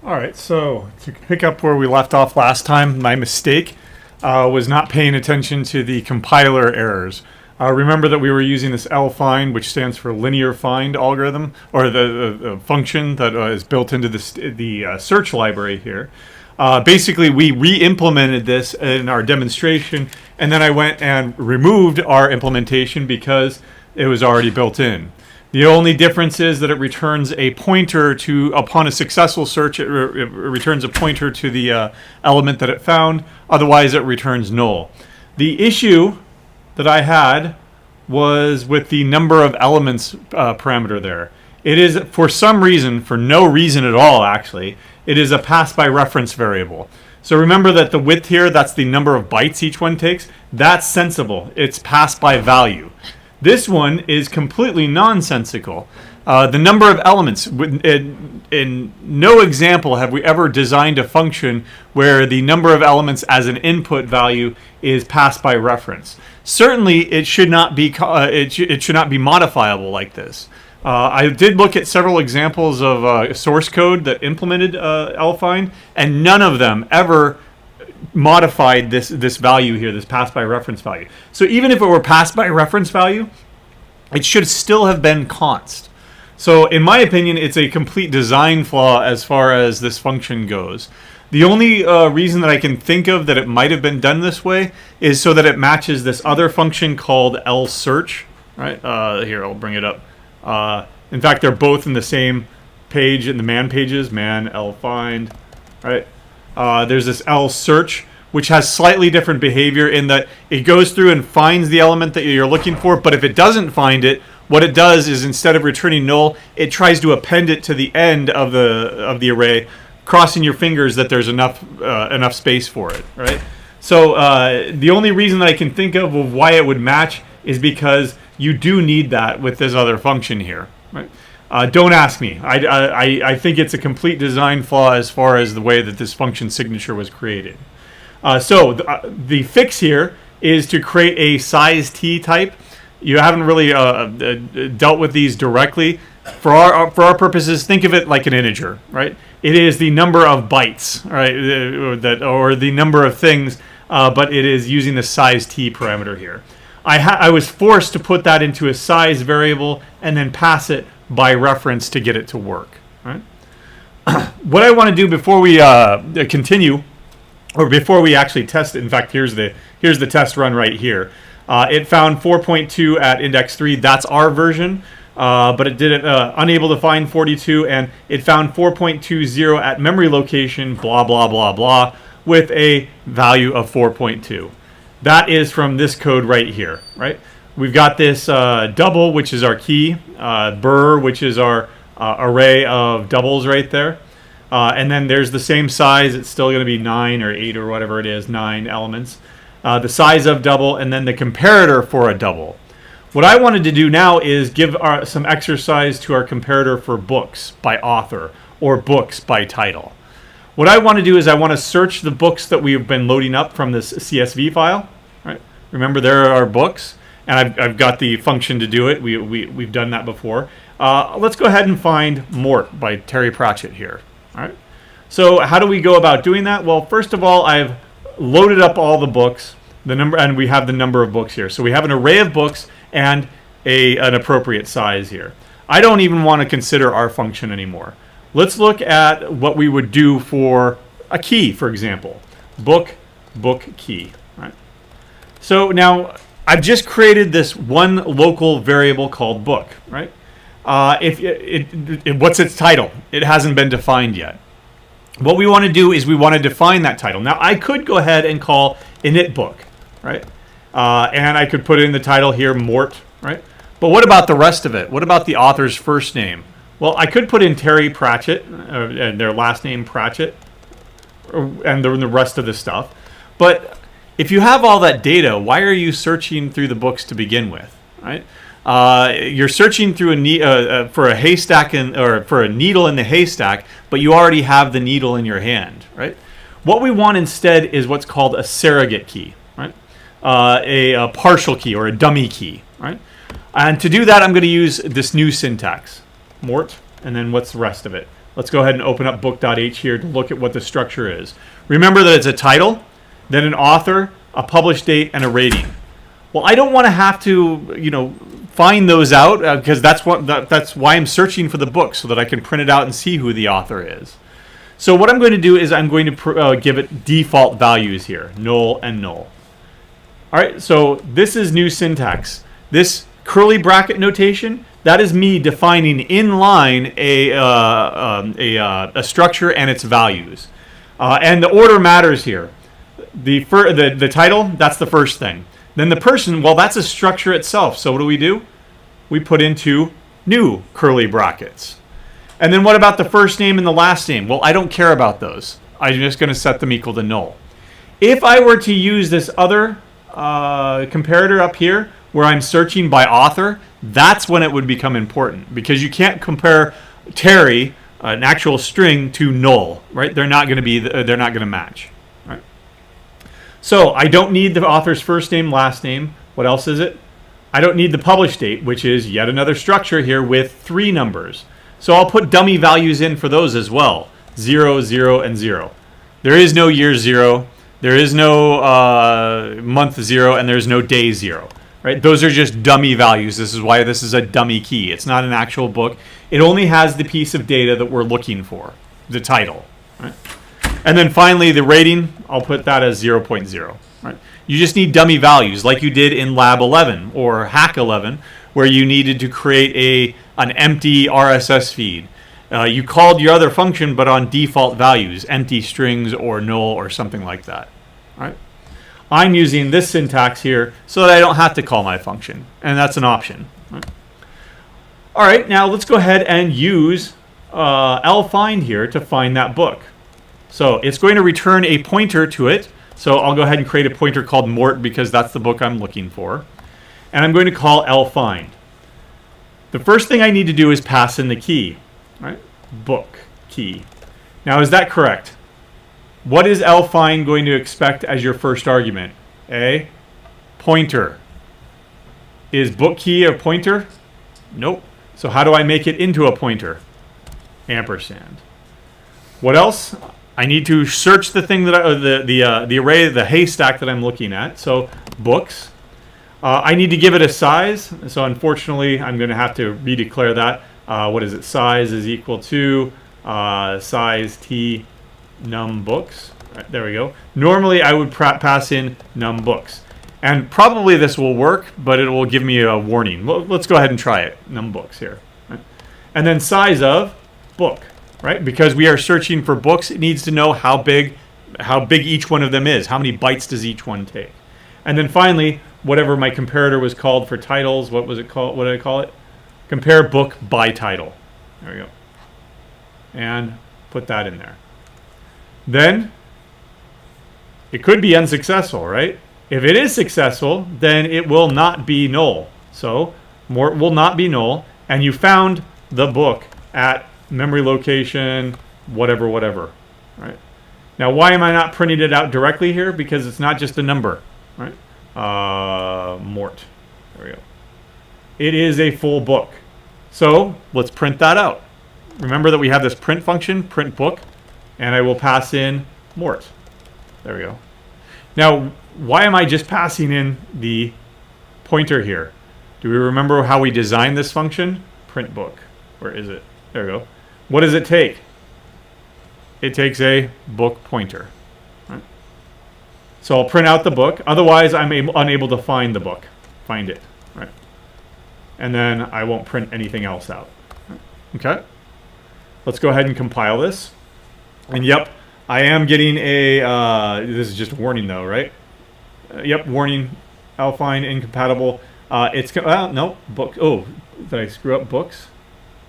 All right, so to pick up where we left off last time, my mistake was not paying attention to the compiler errors. Remember that we were using this lfind, which stands for linear find algorithm, or the function that is built into the search library here. Basically, we re-implemented this in our demonstration, and then I went and removed our implementation because it was already built in. The only difference is that it returns a pointer to, upon a successful search, it returns a pointer to the element that it found. Otherwise, it returns null. The issue that I had was with the number of elements parameter there. It is, for some reason, for no reason at all actually, it is a pass by reference variable. So remember that the width here, that's the number of bytes each one takes. That's sensible. It's passed by value. This one is completely nonsensical. The number of elements, in no example have we ever designed a function where the number of elements as an input value is passed by reference. Certainly, it should not be it should not be modifiable like this. I did look at several examples of source code that implemented lfind, and none of them ever modified this value here, this pass by reference value. So even if it were passed by reference value, it should still have been const. So in my opinion, it's a complete design flaw as far as this function goes. The only reason that I can think of that it might have been done this way is so that it matches this other function called lsearch. Right here, I'll bring it up. In fact, they're both in the same page in the man pages, man lfind, right? There's this lsearch, which has slightly different behavior in that it goes through and finds the element that you're looking for, but if it doesn't find it, what it does is instead of returning null, it tries to append it to the end of the array, crossing your fingers that there's enough space for it, right? So the only reason that I can think of why it would match is because you do need that with this other function here, right? Don't ask me. I think it's a complete design flaw as far as the way that this function signature was created. So the fix here is to create a size t type. You haven't really dealt with these directly. For our purposes, think of it like an integer, right? It is the number of bytes, right? Or the number of things, but it is using the size t parameter here. I was forced to put that into a size variable and then pass it by reference to get it to work. Right? What I want to do before we continue, or before we actually test it, in fact, here's the test run right here. It found 4.2 at index 3. That's our version, but it did it unable to find 42, and it found 4.20 at memory location, blah, blah, blah, blah, with a value of 4.2. That is from this code right here, right? We've got this double, which is our key, bur, which is our array of doubles right there. And then there's the same size. It's still going to be 9 or 8 or whatever it is, 9 elements. The size of double, and then the comparator for a double. What I wanted to do now is give some exercise to our comparator for books by author or books by title. What I want to do is I want to search the books that we've been loading up from this CSV file. Right? Remember, there are our books. And I've got the function to do it. We've done that before. Let's go ahead and find Mort by Terry Pratchett here. All right. So how do we go about doing that? Well, first of all, I've loaded up all the books, and we have the number of books here. So we have an array of books and an appropriate size here. I don't even want to consider our function anymore. Let's look at what we would do for a key, for example. Book key. Right. So now I've just created this one local variable called book, right? What's its title? It hasn't been defined yet. What we want to do is we want to define that title. Now, I could go ahead and call init book, right? And I could put in the title here, Mort, right? But what about the rest of it? What about the author's first name? Well, I could put in Terry Pratchett, and their last name Pratchett, and the rest of the stuff. But if you have all that data, why are you searching through the books to begin with, right? You're searching through for a haystack or for a needle in the haystack, but you already have the needle in your hand, right? What we want instead is what's called a surrogate key, right? A partial key or a dummy key, right? And to do that, I'm going to use this new syntax, Mort, and then what's the rest of it? Let's go ahead and open up book.h here to look at what the structure is. Remember that it's a title, then an author, a published date, and a rating. Well, I don't want to have to, find those out because that's why I'm searching for the book, so that I can print it out and see who the author is. So what I'm going to do is I'm going to give it default values here, null and null. All right, so this is new syntax. This curly bracket notation, that is me defining in line a structure and its values. And the order matters here. The title, that's the first thing. Then the person, well, that's a structure itself. So what do? We put into new curly brackets. And then what about the first name and the last name? Well, I don't care about those. I'm just going to set them equal to null. If I were to use this other comparator up here, where I'm searching by author, that's when it would become important, because you can't compare Terry, an actual string, to null, right? They're not going to match. So I don't need the author's first name, last name. What else is it? I don't need the published date, which is yet another structure here with 3 numbers. So I'll put dummy values in for those as well. 0, 0, and 0. There is no year 0. There is no month 0, and there's no day 0. Right? Those are just dummy values. This is why this is a dummy key. It's not an actual book. It only has the piece of data that we're looking for, the title. Right? And then finally, the rating, I'll put that as 0.0. Right? You just need dummy values like you did in Lab 11 or Hack 11, where you needed to create an empty RSS feed. You called your other function, but on default values, empty strings or null or something like that. Right? I'm using this syntax here so that I don't have to call my function, and that's an option. Right? All right, now let's go ahead and use lfind here to find that book. So it's going to return a pointer to it. So I'll go ahead and create a pointer called Mort, because that's the book I'm looking for. And I'm going to call lfind. The first thing I need to do is pass in the key, right? Book key. Now, is that correct? What is lfind going to expect as your first argument? A pointer. Is book key a pointer? Nope. So how do I make it into a pointer? Ampersand. What else? I need to search the thing that the array, the haystack that I'm looking at. So books. I need to give it a size. So unfortunately, I'm going to have to redeclare that. What is it? Size is equal to size t num books. Right, there we go. Normally, I would pass in num books. And probably this will work, but it will give me a warning. Well, let's go ahead and try it. Num books here. Right? And then size of book. Right? Because we are searching for books, it needs to know how big each one of them is. How many bytes does each one take? And then finally, whatever my comparator was called for titles, what was it called? What did I call it? Compare book by title. There we go. And put that in there. Then it could be unsuccessful, right? If it is successful, then it will not be null. So Mort will not be null, and you found the book at memory location, whatever, right? Now, why am I not printing it out directly here? Because it's not just a number, right? Mort. There we go. It is a full book. So let's print that out. Remember that we have this print function, print book, and I will pass in Mort. There we go. Now, why am I just passing in the pointer here? Do we remember how we designed this function? Print book. Where is it? There we go. What does it take? It takes a book pointer. Right? So I'll print out the book. Otherwise, I'm unable to find the book. Find it. Right? And then I won't print anything else out. Right? Okay? Let's go ahead and compile this. And yep, I am getting a... this is just a warning though, right? Yep, warning. lfind incompatible. It's... no. Book. Oh, did I screw up books?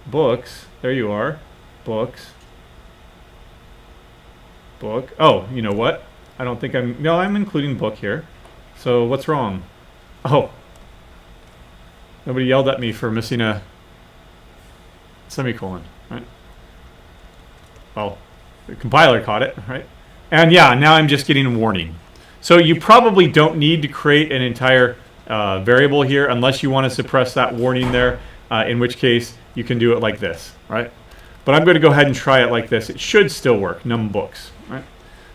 Books. There you are. Books. Book. Oh, you know what? I don't think I'm... No, I'm including book here. So what's wrong? Oh. Nobody yelled at me for missing a semicolon, right? Well, the compiler caught it, right? And yeah, now I'm just getting a warning. So you probably don't need to create an entire variable here unless you want to suppress that warning there, in which case you can do it like this, right? But I'm going to go ahead and try it like this. It should still work, numbooks. Right?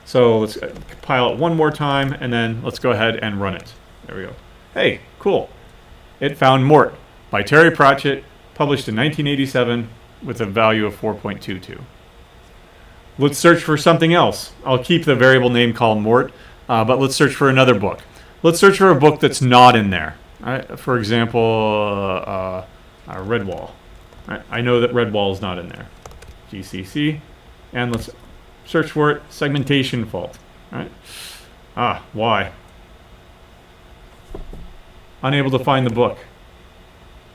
So let's compile it one more time, and then let's go ahead and run it. There we go. Hey, cool. It found Mort by Terry Pratchett, published in 1987 with a value of 4.22. Let's search for something else. I'll keep the variable name called Mort, but let's search for another book. Let's search for a book that's not in there. Right? For example, Redwall. Right? I know that Redwall is not in there. GCC, and let's search for it. Segmentation fault. Right? Why? Unable to find the book.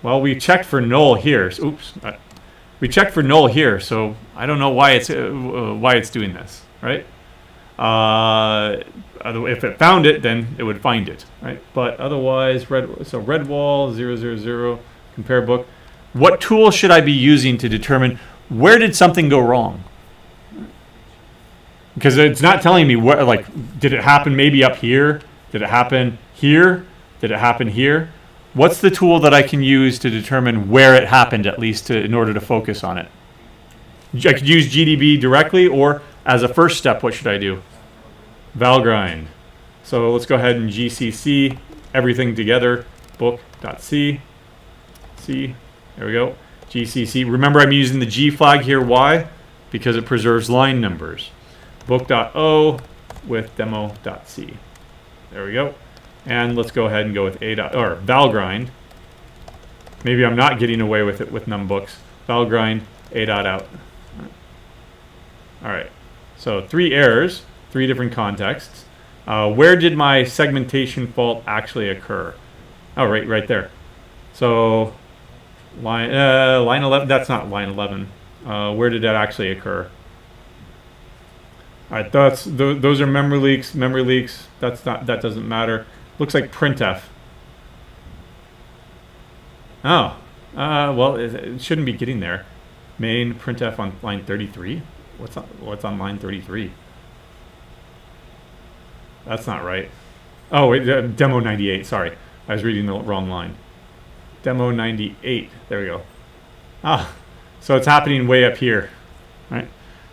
Well, we checked for null here. So, oops. We checked for null here, so I don't know why it's doing this, right? If it found it, then it would find it, right? But otherwise, Redwall 000 compare book. What tool should I be using to determine where did something go wrong? Because it's not telling me where. Like, did it happen maybe up here? Did it happen here? Did it happen here? What's the tool that I can use to determine where it happened, at least in order to focus on it? I could use GDB directly, or as a first step, what should I do? Valgrind. So let's go ahead and GCC everything together. Book.c. C. There we go. GCC. Remember, I'm using the G flag here. Why? Because it preserves line numbers. Book.o with demo.c. There we go. And let's go ahead and go with Valgrind. Maybe I'm not getting away with it with numbooks. Valgrind a.out. All right. So 3 errors, 3 different contexts. Where did my segmentation fault actually occur? Oh, right there. So line 11. That's not line 11. Where did that actually occur? All right. Those are memory leaks. Memory leaks. That doesn't matter. Looks like printf. Oh, well, it shouldn't be getting there. Main printf on line 33. What's on line 33? That's not right. Oh, wait, demo 98. Sorry, I was reading the wrong line. Demo 98. There we go. So it's happening way up here, right?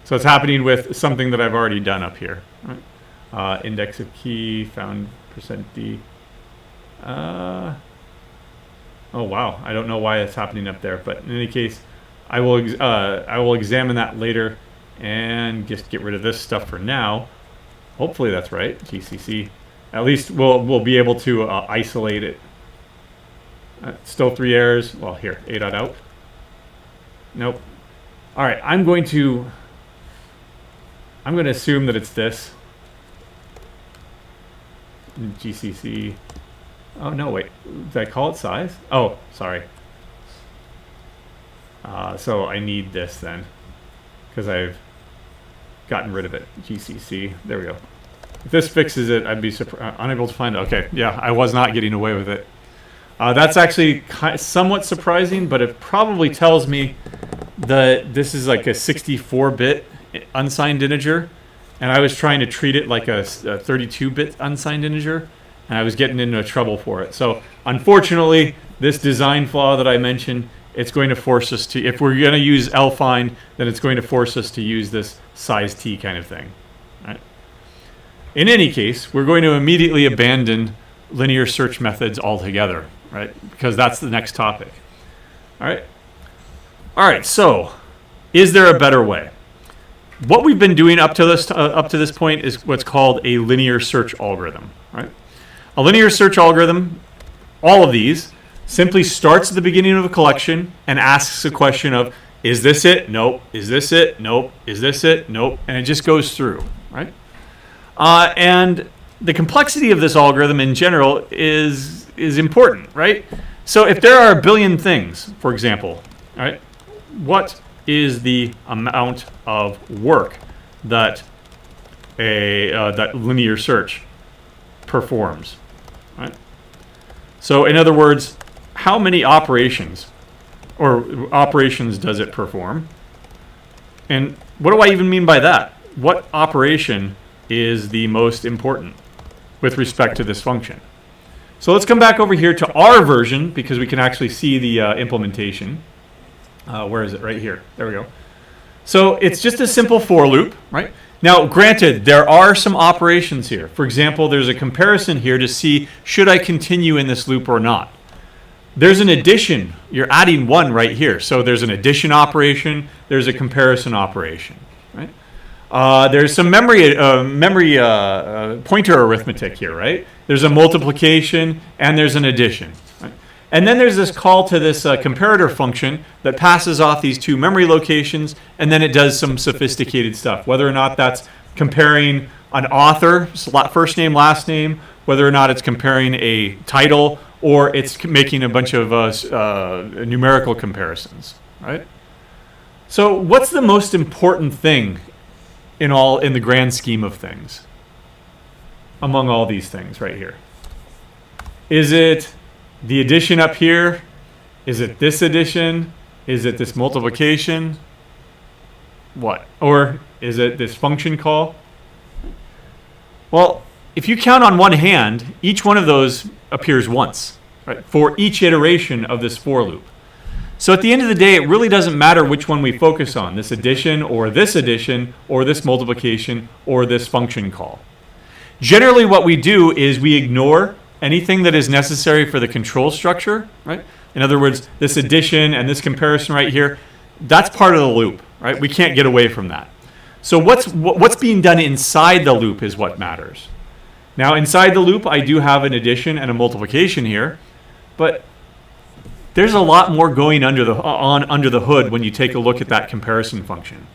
So it's happening with something that I've already done up here. Right? Index of key found %d. Oh wow, I don't know why it's happening up there, but in any case, I will examine that later and just get rid of this stuff for now. Hopefully that's right. GCC. At least we'll be able to isolate it. Still 3 errors. Well, here a.out. Nope. All right, I'm going to assume that it's this. GCC. Oh no, wait. Did I call it size? Oh, sorry. So I need this then, because I've gotten rid of it. GCC. There we go. If this fixes it, I'd be unable to find it. Okay, yeah, I was not getting away with it. That's actually somewhat surprising, but it probably tells me that this is like a 64-bit unsigned integer, and I was trying to treat it like a 32-bit unsigned integer, and I was getting into trouble for it. So unfortunately, this design flaw that I mentioned, it's going to force us to, if we're going to use lfind, then it's going to force us to use this size t kind of thing. Right? In any case, we're going to immediately abandon linear search methods altogether, right? Because that's the next topic. All right. So, is there a better way? What we've been doing up to this point is what's called a linear search algorithm, right? A linear search algorithm, all of these, simply starts at the beginning of a collection and asks a question of, is this it? Nope. Is this it? Nope. Is this it? Nope. And it just goes through, right? And the complexity of this algorithm in general is important, right? So if there are a billion things, for example, right, what is the amount of work that that linear search performs, right? So in other words, how many operations does it perform? And what do I even mean by that? What operation is the most important with respect to this function? So let's come back over here to our version, because we can actually see the implementation. Where is it? Right here. There we go. So it's just a simple for loop, right? Now, granted, there are some operations here. For example, there's a comparison here to see should I continue in this loop or not. There's an addition. You're adding one right here. So there's an addition operation. There's a comparison operation, right? There's some memory pointer arithmetic here, right? There's a multiplication and there's an addition. Right? And then there's this call to this comparator function that passes off these two memory locations, and then it does some sophisticated stuff, whether or not that's comparing an author, first name, last name, whether or not it's comparing a title, or it's making a bunch of numerical comparisons, right? So what's the most important thing in the grand scheme of things among all these things right here? Is it the addition up here? Is it this addition? Is it this multiplication? What? Or is it this function call? Well, if you count on one hand, each one of those appears once, right? For each iteration of this for loop. So at the end of the day, it really doesn't matter which one we focus on, this addition or this multiplication or this function call. Generally what we do is we ignore anything that is necessary for the control structure, right? In other words, this addition and this comparison right here, that's part of the loop, right? We can't get away from that. So what's being done inside the loop is what matters. Now inside the loop, I do have an addition and a multiplication here, but there's a lot more going under the hood when you take a look at that comparison function.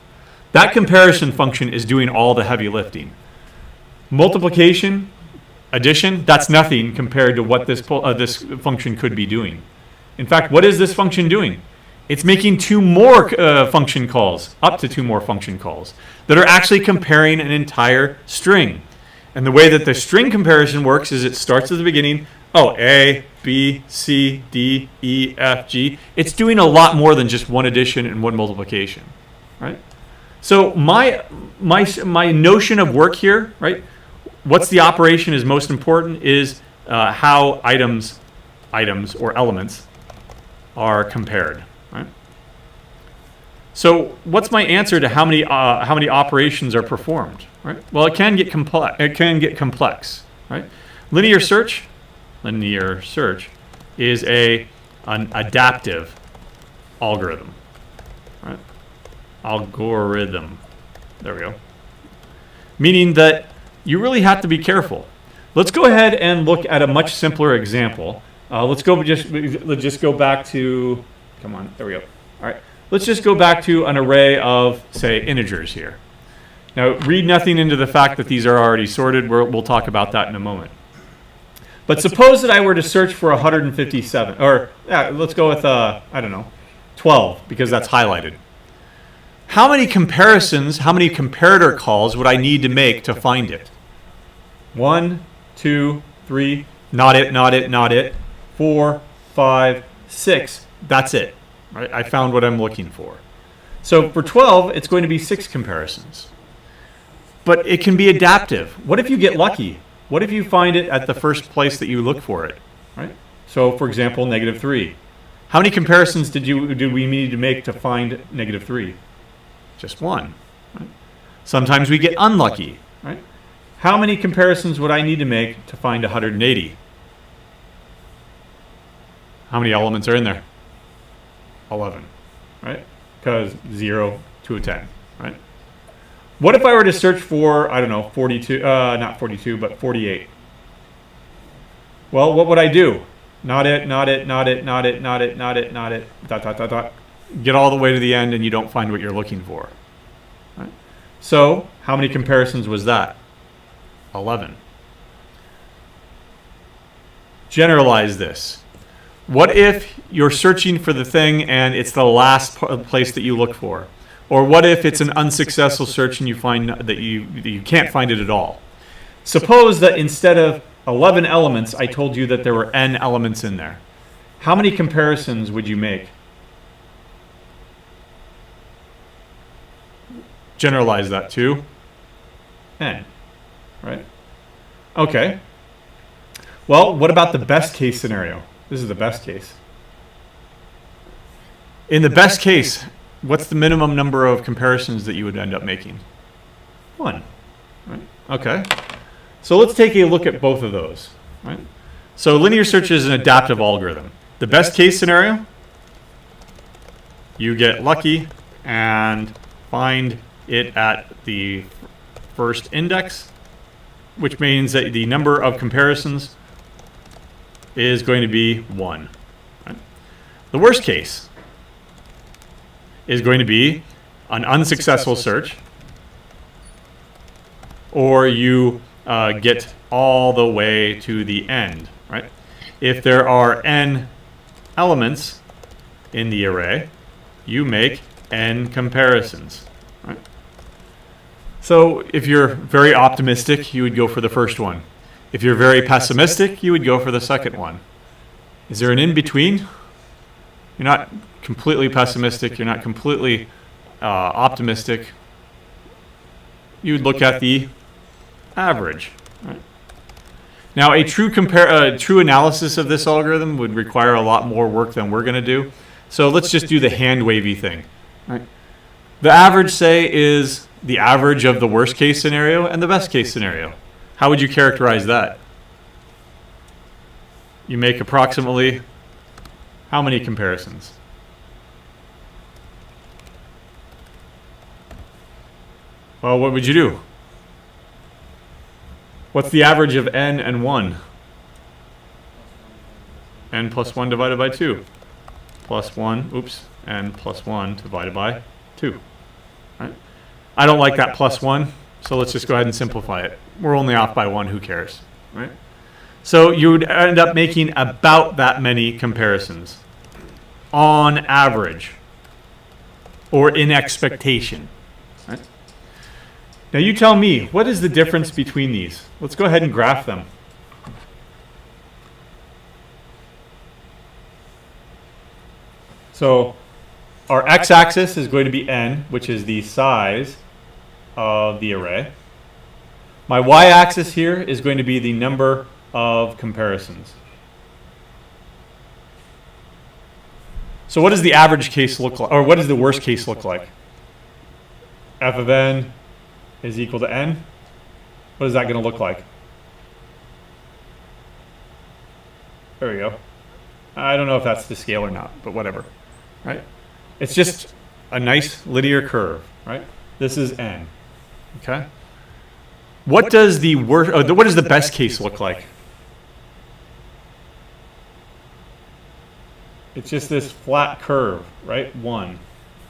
That comparison function is doing all the heavy lifting. Multiplication, addition, that's nothing compared to what this function could be doing. In fact, what is this function doing? It's making two more function calls, up to two more function calls, that are actually comparing an entire string. And the way that the string comparison works is it starts at the beginning, A, B, C, D, E, F, G. It's doing a lot more than just one addition and one multiplication, right? So my notion of work here, right? What's the operation is most important is how items or elements are compared, right? So what's my answer to how many operations are performed, right? Well, it can get complex, right? Linear search is an adaptive algorithm, right? Algorithm. There we go. Meaning that you really have to be careful. Let's go ahead and look at a much simpler example. Let's just go back to, come on, there we go. All right, let's just go back to an array of, say, integers here. Now, read nothing into the fact that these are already sorted. We'll talk about that in a moment. But suppose that I were to search for 157, or let's go with, 12, because that's highlighted. How many comparisons, how many comparator calls would I need to make to find it? 1, 2, 3, not it. 4, 5, 6, that's it. Right? I found what I'm looking for. So for 12, it's going to be 6 comparisons. But it can be adaptive. What if you get lucky? What if you find it at the first place that you look for it? Right? So for example, -3. How many comparisons did we need to make to find -3? Just one. Right? Sometimes we get unlucky. Right? How many comparisons would I need to make to find 180? How many elements are in there? 11, right? Because 0 to a 10, right? What if I were to search for, 42, not 42, but 48? Well, what would I do? Not it, dot. Get all the way to the end and you don't find what you're looking for. Right? So, how many comparisons was that? 11. Generalize this. What if you're searching for the thing and it's the last place that you look for? Or what if it's an unsuccessful search and you find that you can't find it at all? Suppose that instead of 11 elements, I told you that there were n elements in there. How many comparisons would you make? Generalize that to n, right? Okay. Well, what about the best case scenario? This is the best case. In the best case, what's the minimum number of comparisons that you would end up making? 1. Right? Okay. So let's take a look at both of those. Right? So linear search is an adaptive algorithm. The best case scenario, you get lucky and find it at the first index, which means that the number of comparisons is going to be 1. Right? The worst case is going to be an unsuccessful search, or you get all the way to the end. Right? If there are n elements in the array, you make n comparisons. Right? So if you're very optimistic, you would go for the first one. If you're very pessimistic, you would go for the second one. Is there an in-between? You're not completely pessimistic. You're not completely optimistic. You would look at the average. Right? Now, a true analysis of this algorithm would require a lot more work than we're going to do. So let's just do the hand-wavy thing. Right? The average, say, is the average of the worst-case scenario and the best-case scenario. How would you characterize that? You make approximately how many comparisons? Well, what would you do? What's the average of n and 1? N plus 1 divided by 2. Plus 1, oops, n plus 1 divided by 2. Right? I don't like that plus 1, so let's just go ahead and simplify it. We're only off by 1, who cares? Right? So you would end up making about that many comparisons on average, or in expectation. Right? Now you tell me, what is the difference between these? Let's go ahead and graph them. So our x-axis is going to be n, which is the size of the array. My y-axis here is going to be the number of comparisons. So what does the average case look like, or what does the worst case look like? F of n is equal to n. What is that going to look like? There we go. I don't know if that's to scale or not, but whatever. Right? It's just a nice linear curve, right? This is n. Okay? What does the what does the best case look like? It's just this flat curve, right? 1.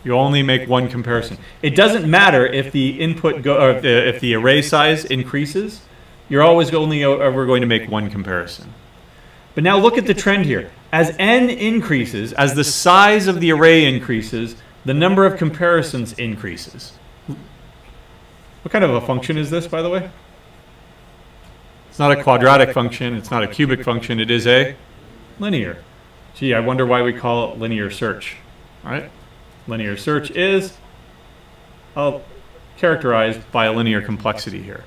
You only make one comparison. It doesn't matter if the input or if the array size increases. You're always only ever going to make one comparison. But now look at the trend here. As n increases, as the size of the array increases, the number of comparisons increases. What kind of a function is this, by the way? It's not a quadratic function. It's not a cubic function. It is a linear. Gee, I wonder why we call it linear search. All right? Linear search is characterized by a linear complexity here.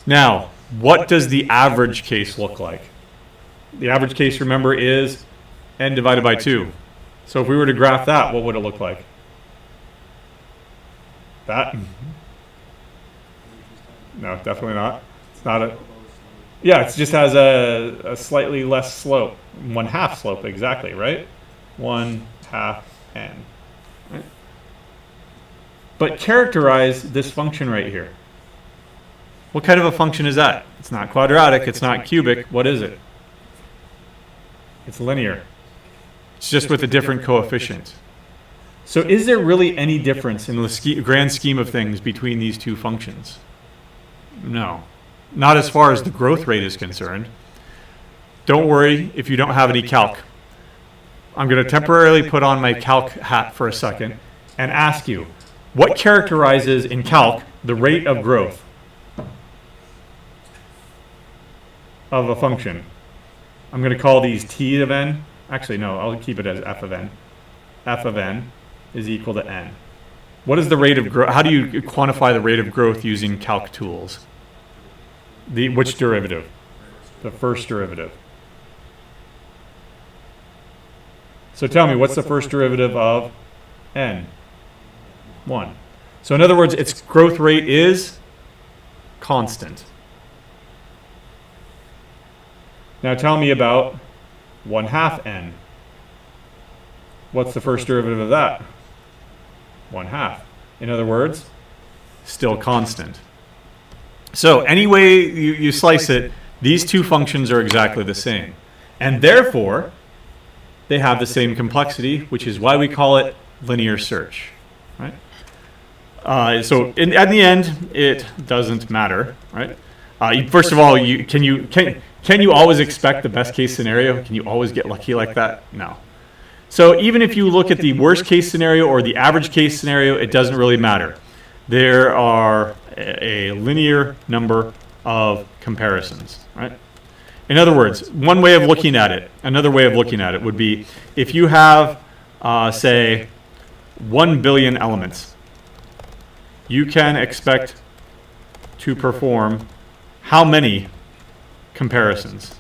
Now, what does the average case look like? The average case, remember, is n divided by 2. So if we were to graph that, what would it look like? That? No, definitely not. It's not a... Yeah, it just has a slightly less slope. 1/2 slope, exactly, right? 1/2 n. Right? But characterize this function right here. What kind of a function is that? It's not quadratic, it's not cubic. What is it? It's linear. It's just with a different coefficient. So is there really any difference in the grand scheme of things between these two functions? No. Not as far as the growth rate is concerned. Don't worry if you don't have any calc. I'm going to temporarily put on my calc hat for a second and ask you, what characterizes in calc the rate of growth of a function? I'm going to call these t of n. Actually, no, I'll keep it as f of n. F of n is equal to n. What is the rate of growth? How do you quantify the rate of growth using calc tools? Which derivative? The first derivative. So tell me, what's the first derivative of n, 1. So in other words, its growth rate is constant. Now tell me about 1/2 n. What's the first derivative of that? 1/2. In other words, still constant. So any way you slice it, these two functions are exactly the same. And therefore, they have the same complexity, which is why we call it linear search. Right? So at the end, it doesn't matter. Right? First of all, can you always expect the best case scenario? Can you always get lucky like that? No. So even if you look at the worst case scenario or the average case scenario, it doesn't really matter. There are a linear number of comparisons, right? In other words, one way of looking at it, another way of looking at it would be if you have, say, 1 billion elements, you can expect to perform how many comparisons?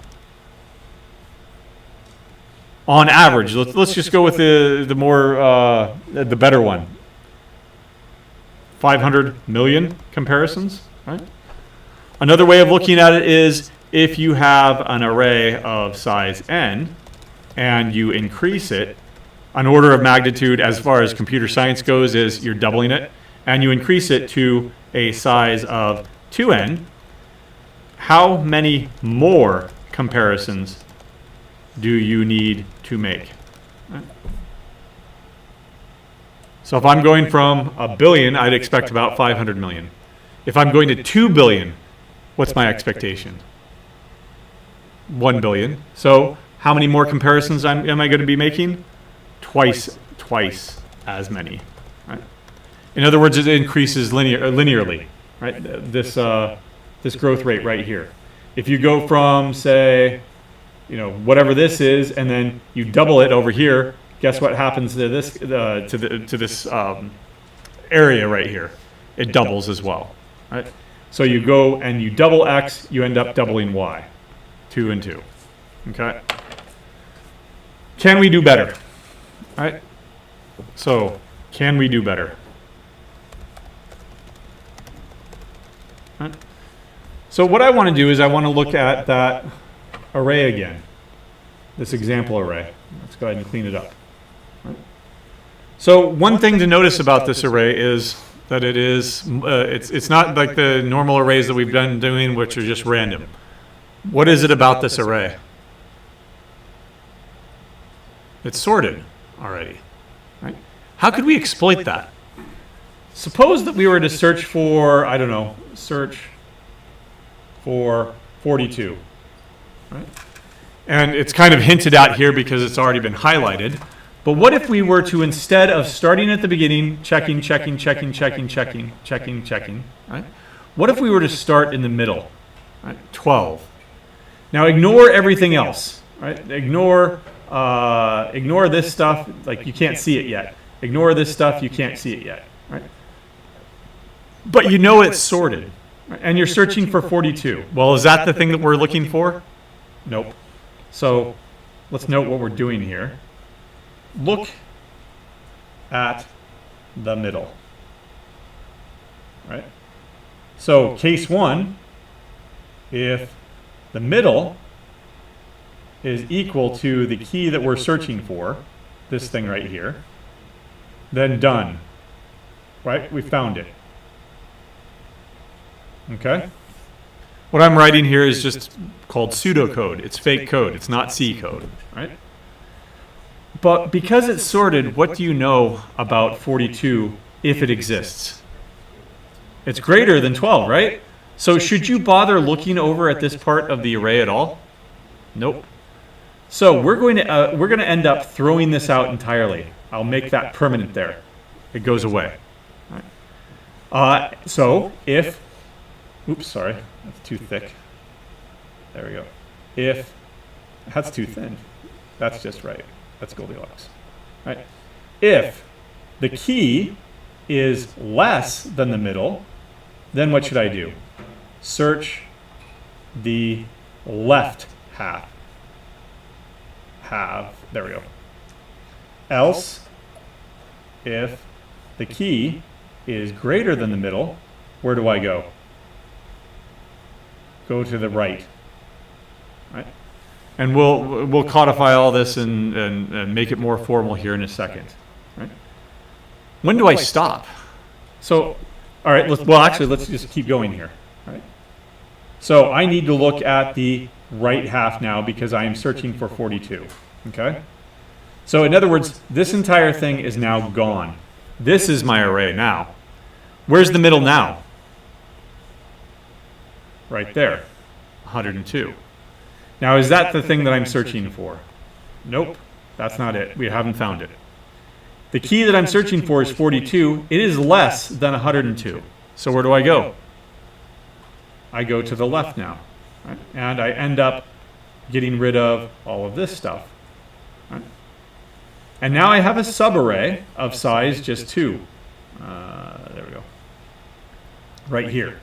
On average, let's just go with the better one. 500 million comparisons, right? Another way of looking at it is if you have an array of size n and you increase it, an order of magnitude as far as computer science goes is you're doubling it, and you increase it to a size of 2n, how many more comparisons do you need to make? So if I'm going from 1 billion, I'd expect about 500 million. If I'm going to 2 billion, what's my expectation? 1 billion. So how many more comparisons am I going to be making? Twice as many. Right? In other words, it increases linearly. Right? This growth rate right here. If you go from, say, whatever this is, and then you double it over here, guess what happens to this area right here? It doubles as well. Right? So you go and you double x, you end up doubling y. 2 and 2. Okay? Can we do better? Right? So, can we do better? Right? So what I want to do is I want to look at that array again. This example array. Let's go ahead and clean it up. Right? So one thing to notice about this array is that it's not like the normal arrays that we've been doing, which are just random. What is it about this array? It's sorted already. Right? How could we exploit that? Suppose that we were to search for, I don't know, search for 42. Right? And it's kind of hinted at here because it's already been highlighted. But what if we were to, instead of starting at the beginning, checking, right? What if we were to start in the middle, right? 12. Now ignore everything else, right? Ignore this stuff, like you can't see it yet. Ignore this stuff, you can't see it yet, right? But you know it's sorted, right? And you're searching for 42. Well, is that the thing that we're looking for? Nope. So let's note what we're doing here. Look at the middle, right? So case 1, if the middle is equal to the key that we're searching for, this thing right here, then done, right? We found it. Okay? What I'm writing here is just called pseudocode. It's fake code. It's not C code, right? But because it's sorted, what do you know about 42 if it exists? It's greater than 12, right? So should you bother looking over at this part of the array at all? Nope. So we're going to end up throwing this out entirely. I'll make that permanent there. It goes away. All right. So if, oops, sorry, that's too thick. There we go. If, that's too thin. That's just right. That's Goldilocks. All right. If the key is less than the middle, then what should I do? Search the left half. There we go. Else, if the key is greater than the middle, where do I go? Go to the right. Right? And we'll codify all this and make it more formal here in a second. Right? When do I stop? So, all right, let's just keep going here. Right? So I need to look at the right half now because I am searching for 42. Okay? So in other words, this entire thing is now gone. This is my array now. Where's the middle now? Right there, 102. Now is that the thing that I'm searching for? Nope, that's not it. We haven't found it. The key that I'm searching for is 42. It is less than 102. So where do I go? I go to the left now. Right? And I end up getting rid of all of this stuff. Right? And now I have a subarray of size just 2. There we go. Right here.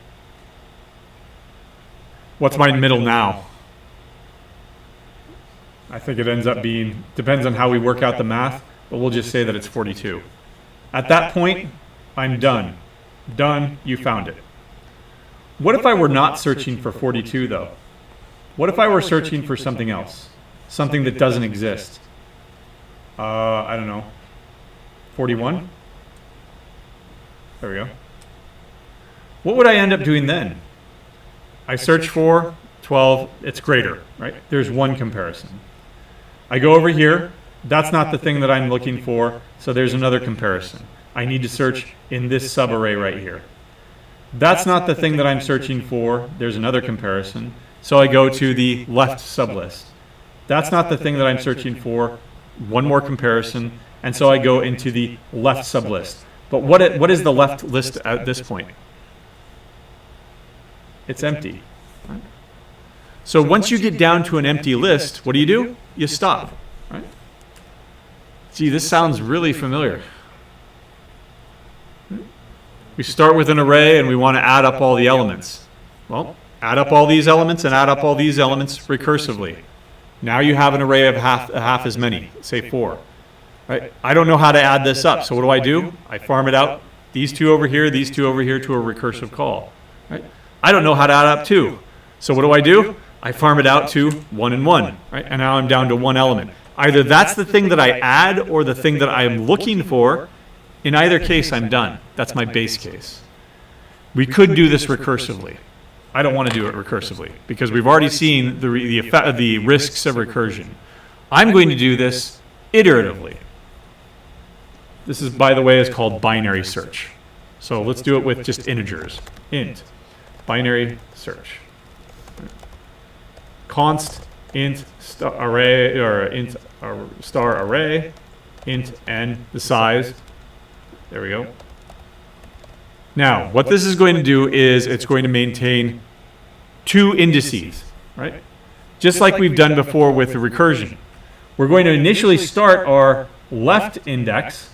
What's my middle now? I think it ends up being, depends on how we work out the math, but we'll just say that it's 42. At that point, I'm done. Done, you found it. What if I were not searching for 42 though? What if I were searching for something else? Something that doesn't exist? I don't know. 41? There we go. What would I end up doing then? I search for 12, it's greater, right? There's one comparison. I go over here, that's not the thing that I'm looking for, so there's another comparison. I need to search in this subarray right here. That's not the thing that I'm searching for, there's another comparison, so I go to the left sublist. That's not the thing that I'm searching for, one more comparison, and so I go into the left sublist. But what is the left list at this point? It's empty. Right? So once you get down to an empty list, what do? You stop. Right? Gee, this sounds really familiar. We start with an array and we want to add up all the elements. Well, add up all these elements and add up all these elements recursively. Now you have an array of half as many, say 4. Right? I don't know how to add this up, so what do? I farm it out, these two over here to a recursive call. Right? I don't know how to add up 2, so what do? I farm it out to 1 and 1, right? And now I'm down to one element. Either that's the thing that I add or the thing that I'm looking for. In either case, I'm done. That's my base case. We could do this recursively. I don't want to do it recursively because we've already seen the risks of recursion. I'm going to do this iteratively. This is, by the way, is called binary search. So let's do it with just integers. Int, binary search. Const int star array or int star array, int n, the size. There we go. Now, what this is going to do is it's going to maintain 2 indices, right? Just like we've done before with the recursion. We're going to initially start our left index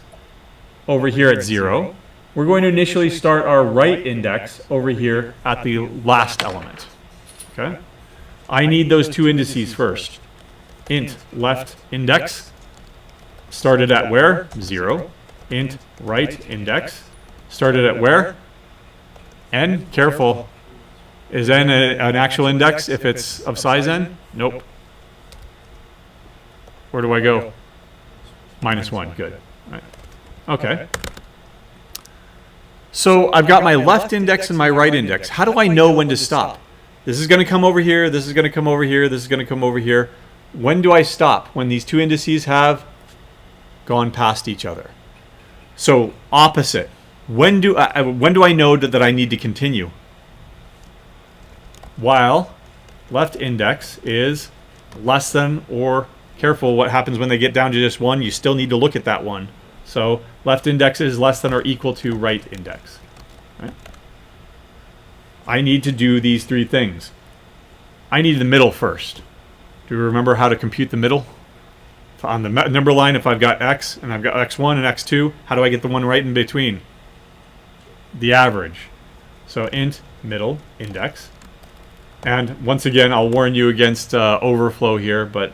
over here at 0. We're going to initially start our right index over here at the last element. Okay? I need those 2 indices first. Int left index started at where? 0. Int right index started at where? N, careful. Is n an actual index if it's of size n? Nope. Where do I go? -1, good. Right. Okay. So I've got my left index and my right index. How do I know when to stop? This is going to come over here, this is going to come over here, this is going to come over here. When do I stop? When these 2 indices have gone past each other. So opposite. When do I know that I need to continue? While left index is less than, or careful what happens when they get down to just 1, you still need to look at that one. So left index is less than or equal to right index. Right? I need to do these 3 things. I need the middle first. Do you remember how to compute the middle? On the number line, if I've got x and I've got x1 and x2, how do I get the one right in between? The average. So int middle index. And once again, I'll warn you against overflow here, but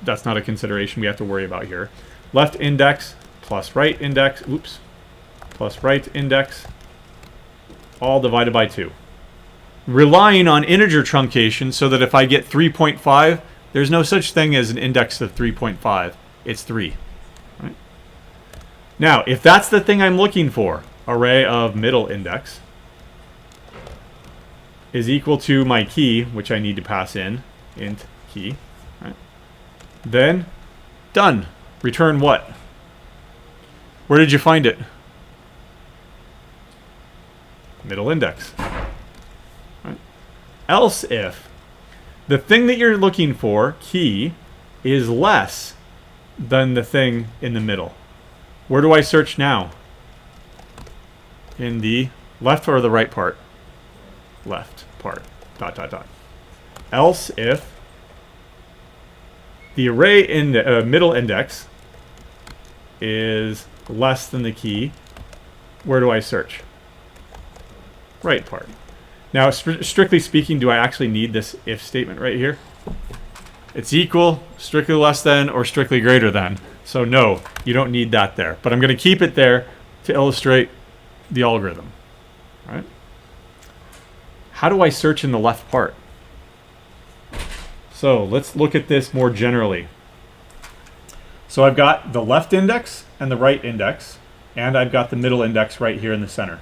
that's not a consideration we have to worry about here. Left index plus right index, oops, plus right index, all divided by 2. Relying on integer truncation so that if I get 3.5, there's no such thing as an index of 3.5. It's 3. Right? Now, if that's the thing I'm looking for, array of middle index is equal to my key, which I need to pass in, int key, right? Then, done. Return what? Where did you find it? Middle index. Right? Else if the thing that you're looking for, key, is less than the thing in the middle. Where do I search now? In the left or the right part? Left part. Dot, dot, dot. Else if the array in the middle index is less than the key, where do I search? Right part. Now, strictly speaking, do I actually need this if statement right here? It's equal, strictly less than, or strictly greater than. So no, you don't need that there. But I'm going to keep it there to illustrate the algorithm. Right? How do I search in the left part? So let's look at this more generally. So I've got the left index and the right index, and I've got the middle index right here in the center.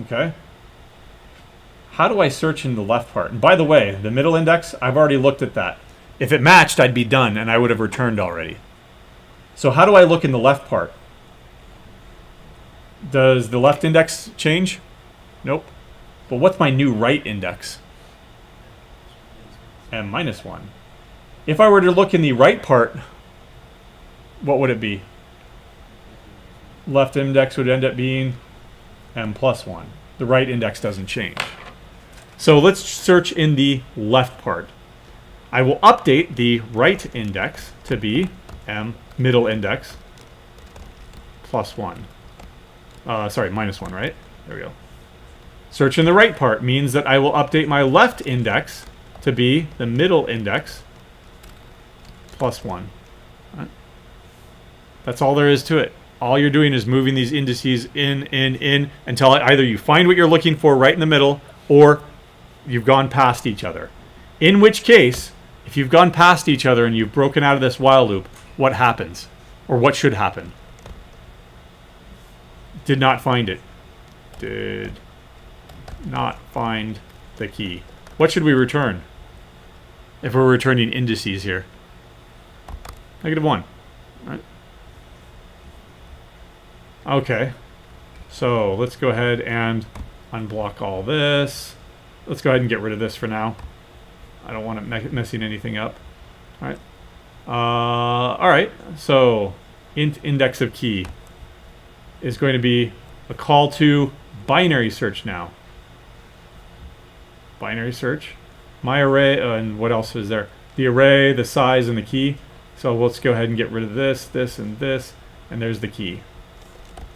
Okay. How do I search in the left part? And by the way, the middle index, I've already looked at that. If it matched, I'd be done and I would have returned already. So how do I look in the left part? Does the left index change? Nope. But what's my new right index? M minus 1. If I were to look in the right part, what would it be? Left index would end up being M plus 1. The right index doesn't change. So let's search in the left part. I will update the right index to be M middle index plus 1. Sorry, minus 1, right? There we go. Search in the right part means that I will update my left index to be the middle index plus 1. Right? That's all there is to it. All you're doing is moving these indices in until either you find what you're looking for right in the middle or you've gone past each other. In which case, if you've gone past each other and you've broken out of this while loop, what happens? Or what should happen? Did not find it. Did not find the key. What should we return? If we're returning indices here. -1. Right? Okay. So let's go ahead and unblock all this. Let's go ahead and get rid of this for now. I don't want it messing anything up. All right. All right. So int index of key is going to be a call to binary search now. Binary search. My array, and what else is there? The array, the size, and the key. So let's go ahead and get rid of this, this, and this, and there's the key.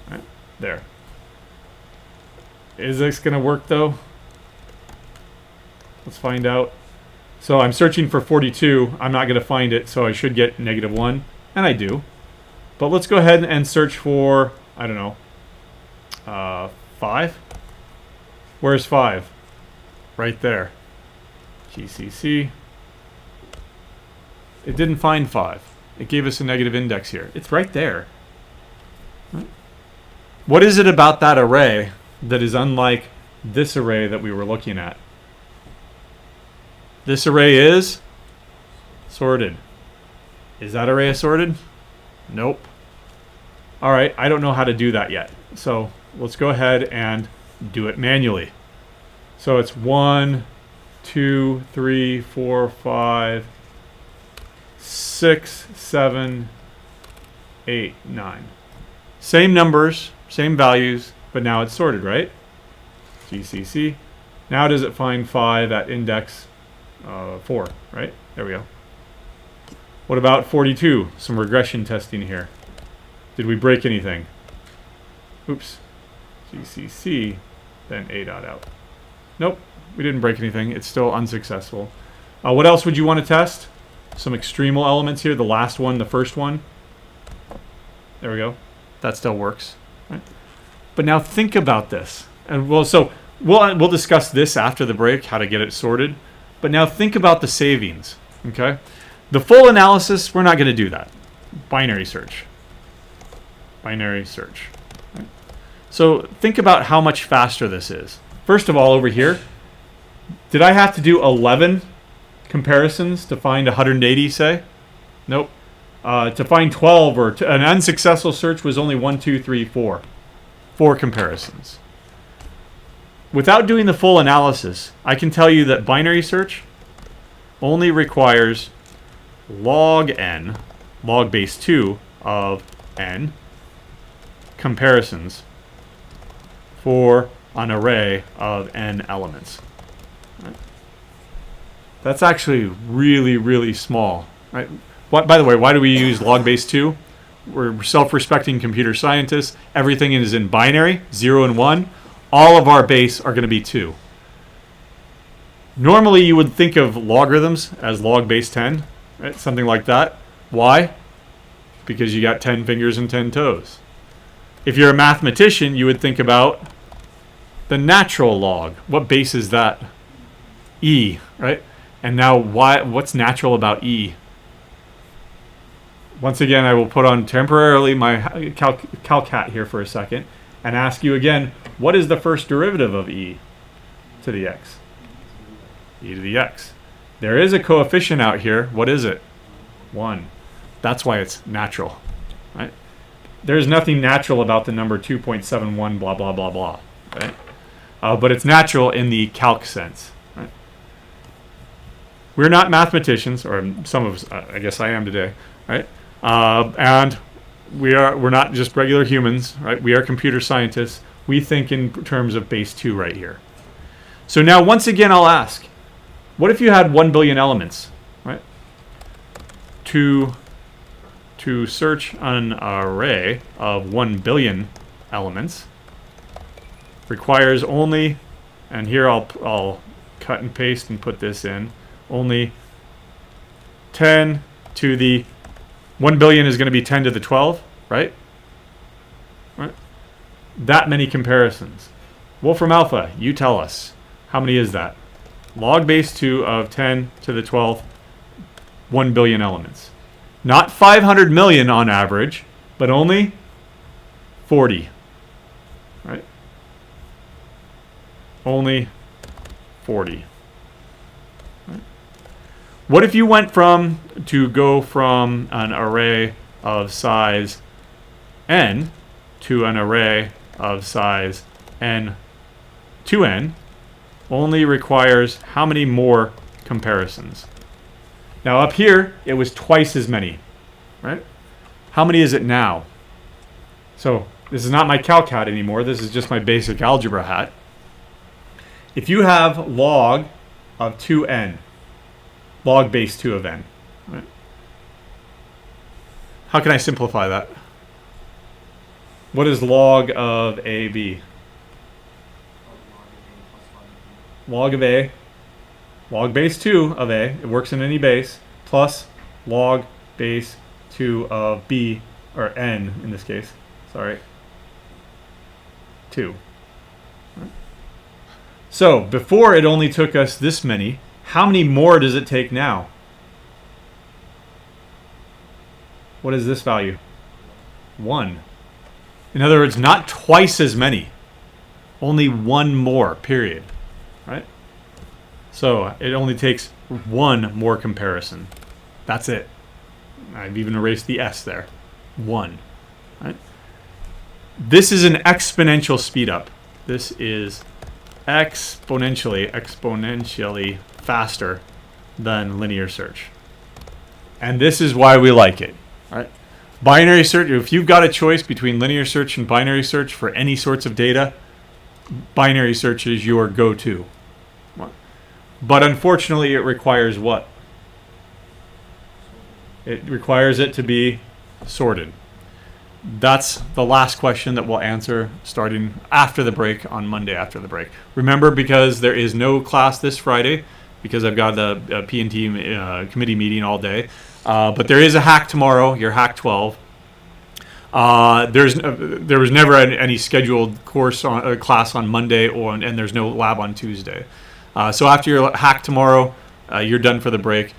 All right, there. Is this going to work though? Let's find out. So I'm searching for 42. I'm not going to find it, so I should get -1, and I do. But let's go ahead and search for, I don't know, 5. Where's 5? Right there. GCC. It didn't find 5. It gave us a negative index here. It's right there. Right. What is it about that array that is unlike this array that we were looking at? This array is sorted. Is that array sorted? Nope. All right, I don't know how to do that yet. So let's go ahead and do it manually. So it's 1, 2, 3, 4, 5, 6, 7, 8, 9. Same numbers, same values, but now it's sorted, right? GCC. Now does it find 5 at index 4, right? There we go. What about 42? Some regression testing here. Did we break anything? Oops. GCC, then a.out. Nope, we didn't break anything. It's still unsuccessful. What else would you want to test? Some extremal elements here. The last one, the first one. There we go. That still works. Right? But now think about this. And we'll discuss this after the break, how to get it sorted. But now think about the savings. Okay? The full analysis, we're not going to do that. Binary search. Binary search. Right? So think about how much faster this is. First of all, over here, did I have to do 11 comparisons to find 180, say? Nope. To find 12 or an unsuccessful search was only 1, 2, 3, 4. 4 comparisons. Without doing the full analysis, I can tell you that binary search only requires log n, log base 2 of n, comparisons for an array of n elements. Right? That's actually really, really small. Right? By the way, why do we use log base 2? We're self-respecting computer scientists. Everything is in binary, 0 and 1. All of our base are going to be 2. Normally, you would think of logarithms as log base 10, right? Something like that. Why? Because you got 10 fingers and 10 toes. If you're a mathematician, you would think about the natural log. What base is that? E, right? And now, what's natural about E? Once again, I will put on temporarily my calc hat here for a second and ask you again, what is the first derivative of e to the x? E to the x. There is a coefficient out here. What is it? 1. That's why it's natural. Right? There's nothing natural about the number 2.71 blah, blah, blah, blah. Right? But it's natural in the calc sense. Right? We're not mathematicians, or some of us, I guess I am today. Right? And we're not just regular humans, right? We are computer scientists. We think in terms of base 2 right here. So now, once again, I'll ask, what if you had 1 billion elements, right? To search an array of 1 billion elements requires only, and here I'll cut and paste and put this in, only 10 to the 1 billion is going to be 10 to the 12, right? Right? That many comparisons. Wolfram Alpha, you tell us. How many is that? Log base 2 of 10 to the 12th, 1 billion elements. Not 500 million on average, but only 40. Right? Only 40. What if you went to go from an array of size n to an array of size n to n only requires how many more comparisons? Now up here, it was twice as many, right? How many is it now? So this is not my calc hat anymore. This is just my basic algebra hat. If you have log of 2n, log base 2 of n. Right? How can I simplify that? What is log of AB? Log of A, log base 2 of A, it works in any base, plus log base 2 of B, or n in this case, sorry, 2. Right? So, before it only took us this many. How many more does it take now? What is this value? 1. In other words, not twice as many. Only 1 more, period. Right? So it only takes 1 more comparison. That's it. I've even erased the S there. 1. Right? This is an exponential speed up. This is exponentially faster than linear search. And this is why we like it. Right? Binary search, if you've got a choice between linear search and binary search for any sorts of data, binary search is your go-to. But unfortunately, it requires what? It requires it to be sorted. That's the last question that we'll answer starting after the break on Monday after the break. Remember, because there is no class this Friday, because I've got the P&T committee meeting all day, but there is a hack tomorrow, your hack 12. There was never any scheduled course on class on Monday, and there's no lab on Tuesday. So after your hack tomorrow, you're done for the break.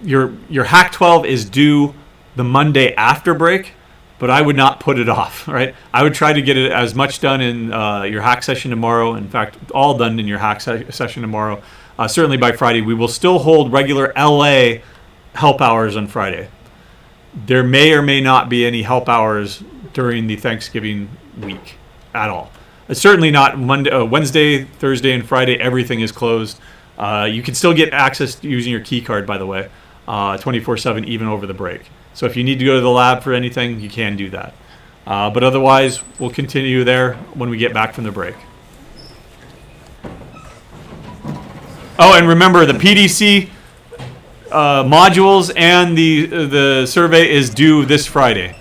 Your hack 12 is due the Monday after break, but I would not put it off. Right? I would try to get it as much done in your hack session tomorrow. In fact, all done in your hack session tomorrow. Certainly by Friday, we will still hold regular LA help hours on Friday. There may or may not be any help hours during the Thanksgiving week at all. Certainly not Monday, Wednesday, Thursday, and Friday. Everything is closed. You can still get access using your key card, by the way, 24/7, even over the break. So if you need to go to the lab for anything, you can do that. But otherwise, we'll continue there when we get back from the break. Oh, and remember, the PDC modules and the survey is due this Friday.